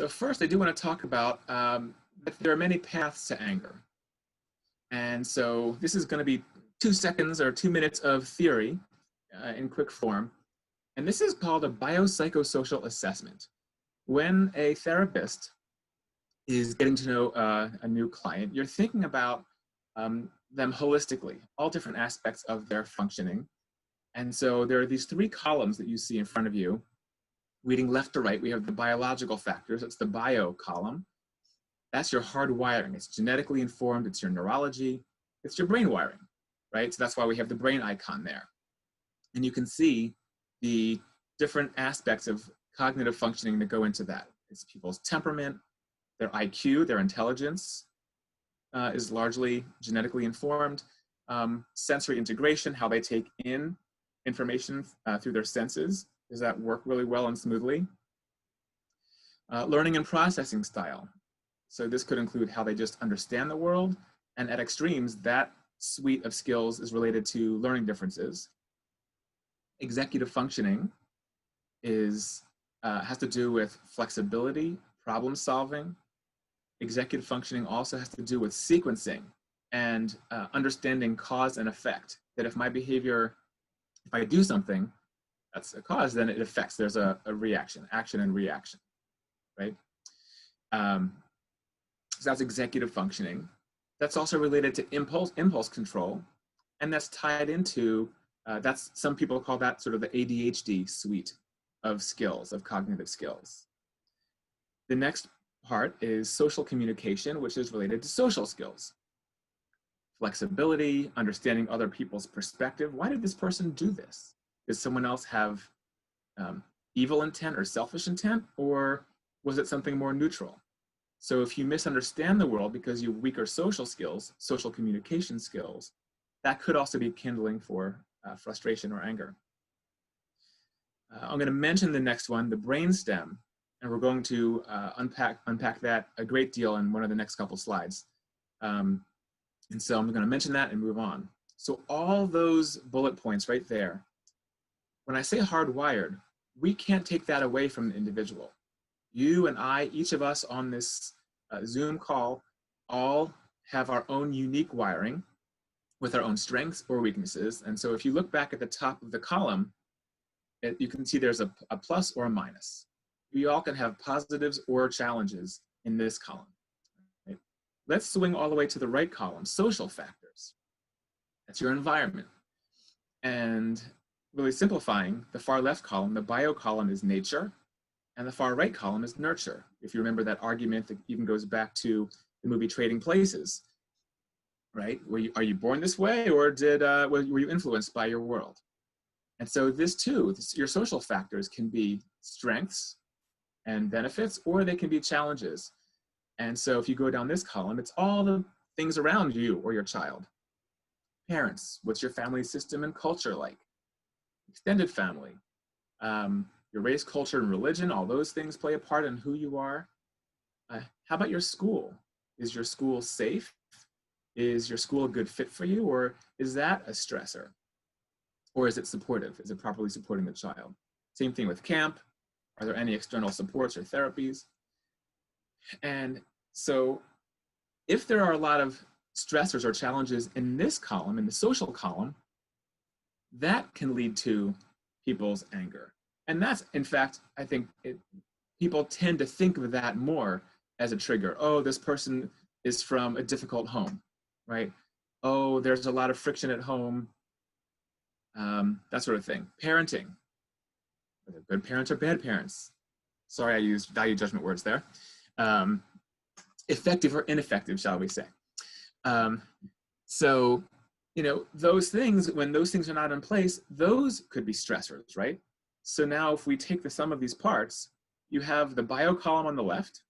So first, I do want to talk about that there are many paths to anger. And so this is going to be 2 seconds or 2 minutes of theory in quick form. And this is called a biopsychosocial assessment. When a therapist is getting to know a new client, you're thinking about them holistically, all different aspects of their functioning. And so there are these 3 columns that you see in front of you. Reading left to right, we have the biological factors. It's the bio column. That's your hardwiring. It's genetically informed. It's your neurology. It's your brain wiring, right? So that's why we have the brain icon there. And you can see the different aspects of cognitive functioning that go into that. It's people's temperament, their IQ, their intelligence is largely genetically informed. Sensory integration, how they take in information through their senses. Does that work really well and smoothly? Learning and processing style. So this could include how they just understand the world, and at extremes, that suite of skills is related to learning differences. Executive functioning has to do with flexibility, problem solving. Executive functioning also has to do with sequencing and understanding cause and effect. That if my behavior, if I do something, that's a cause, then it affects. There's a reaction, action and reaction, right? So that's executive functioning. That's also related to impulse control, and that's tied into, some people call that sort of the ADHD suite of skills, of cognitive skills. The next part is social communication, which is related to social skills. Flexibility, understanding other people's perspective. Why did this person do this? Does someone else have evil intent or selfish intent, or was it something more neutral? So if you misunderstand the world because you have weaker social skills, social communication skills, that could also be kindling for frustration or anger. I'm going to mention the next one, the brainstem, and we're going to unpack that a great deal in one of the next couple slides. And so I'm going to mention that and move on. So all those bullet points right there, when I say hardwired, we can't take that away from the individual. You and I, each of us on this Zoom call, all have our own unique wiring with our own strengths or weaknesses. And so if you look back at the top of the column, you can see there's a plus or a minus. We all can have positives or challenges in this column. Right? Let's swing all the way to the right column, social factors. That's your environment. And really simplifying, the far left column, the bio column, is nature, and the far right column is nurture. If you remember that argument that even goes back to the movie Trading Places, right? Are you born this way, or were you influenced by your world? And so this too, your social factors can be strengths and benefits, or they can be challenges. And so if you go down this column, it's all the things around you or your child. Parents, what's your family system and culture like? Extended family, your race, culture, and religion, all those things play a part in who you are. How about your school? Is your school safe? Is your school a good fit for you, or is that a stressor? Or is it supportive? Is it properly supporting the child? Same thing with camp. Are there any external supports or therapies? And so if there are a lot of stressors or challenges in this column, in the social column, that can lead to people's anger. And that's, in fact, I think people tend to think of that more as a trigger. Oh, this person is from a difficult home, right? Oh, there's a lot of friction at home, that sort of thing. Parenting, are there good parents or bad parents? Sorry, I used value judgment words there. Effective or ineffective, shall we say. So, you know, those things, when those things are not in place, those could be stressors, right? So now if we take the sum of these parts, you have the bio column on the left,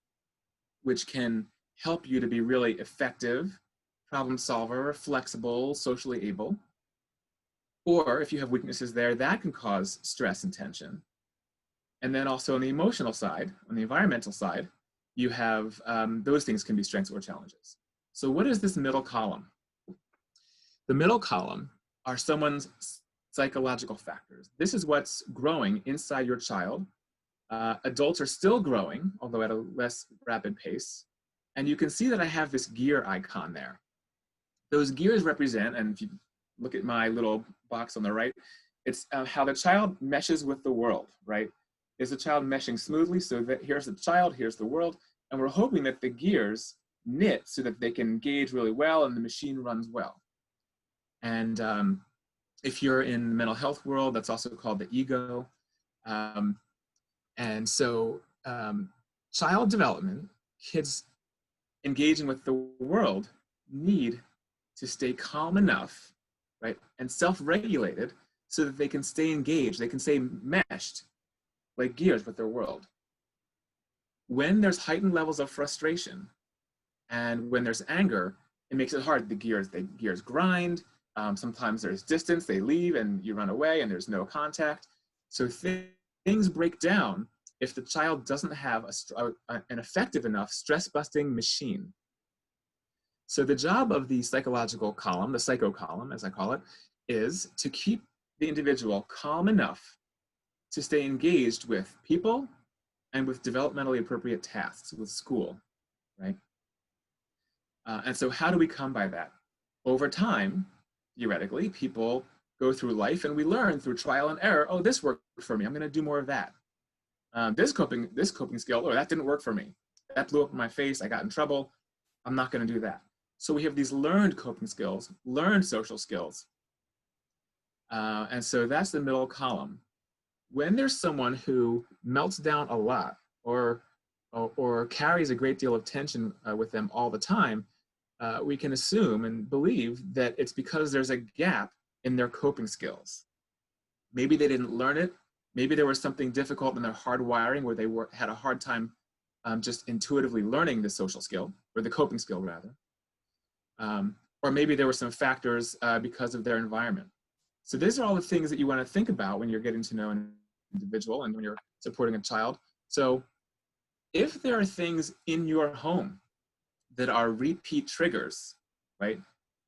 which can help you to be really effective, problem solver, flexible, socially able. Or if you have weaknesses there, that can cause stress and tension. And then also on the emotional side, on the environmental side, you have those things can be strengths or challenges. So what is this middle column? The middle column are someone's psychological factors. This is what's growing inside your child Adults are still growing, although at a less rapid pace. And you can see that I have this gear icon there. Those gears represent, and if you look at my little box on the right, it's how the child meshes with the world, right? Is the child meshing smoothly? So that here's the child, here's the world, and we're hoping that the gears knit so that they can engage really well and the machine runs well. And if you're in the mental health world, that's also called the ego. And so child development, kids engaging with the world, need to stay calm enough, right, and self-regulated so that they can stay engaged, they can stay meshed like gears with their world. When there's heightened levels of frustration and when there's anger, it makes it hard. The gears grind. Sometimes there's distance, they leave and you run away and there's no contact. So things break down if the child doesn't have an effective enough stress-busting machine. So the job of the psychological column, the psycho column, as I call it, is to keep the individual calm enough to stay engaged with people and with developmentally appropriate tasks, with school, right? And so how do we come by that? Over time, theoretically, people go through life and we learn through trial and error, oh, this worked for me, I'm gonna do more of that. This coping skill, oh, that didn't work for me. That blew up in my face, I got in trouble, I'm not gonna do that. So we have these learned coping skills, learned social skills. And so that's the middle column. When there's someone who melts down a lot or carries a great deal of tension with them all the time, we can assume and believe that it's because there's a gap in their coping skills. Maybe they didn't learn it. Maybe there was something difficult in their hardwiring where they had a hard time just intuitively learning the social skill, or the coping skill rather. Or maybe there were some factors because of their environment. So these are all the things that you want to think about when you're getting to know an individual and when you're supporting a child. So if there are things in your home that are repeat triggers, right?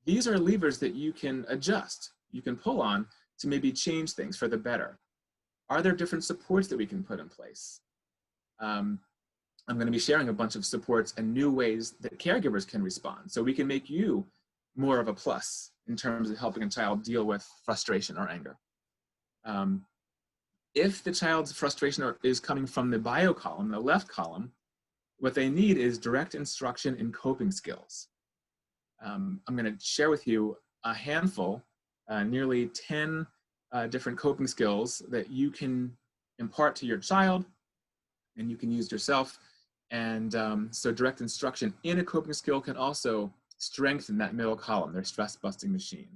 These are levers that you can adjust, you can pull on to maybe change things for the better. Are there different supports that we can put in place? I'm going to be sharing a bunch of supports and new ways that caregivers can respond, so we can make you more of a plus in terms of helping a child deal with frustration or anger. If the child's frustration is coming from the bio column, the left column, what they need is direct instruction in coping skills. I'm going to share with you a handful, nearly 10 different coping skills that you can impart to your child and you can use yourself. And so direct instruction in a coping skill can also strengthen that middle column, their stress-busting machine.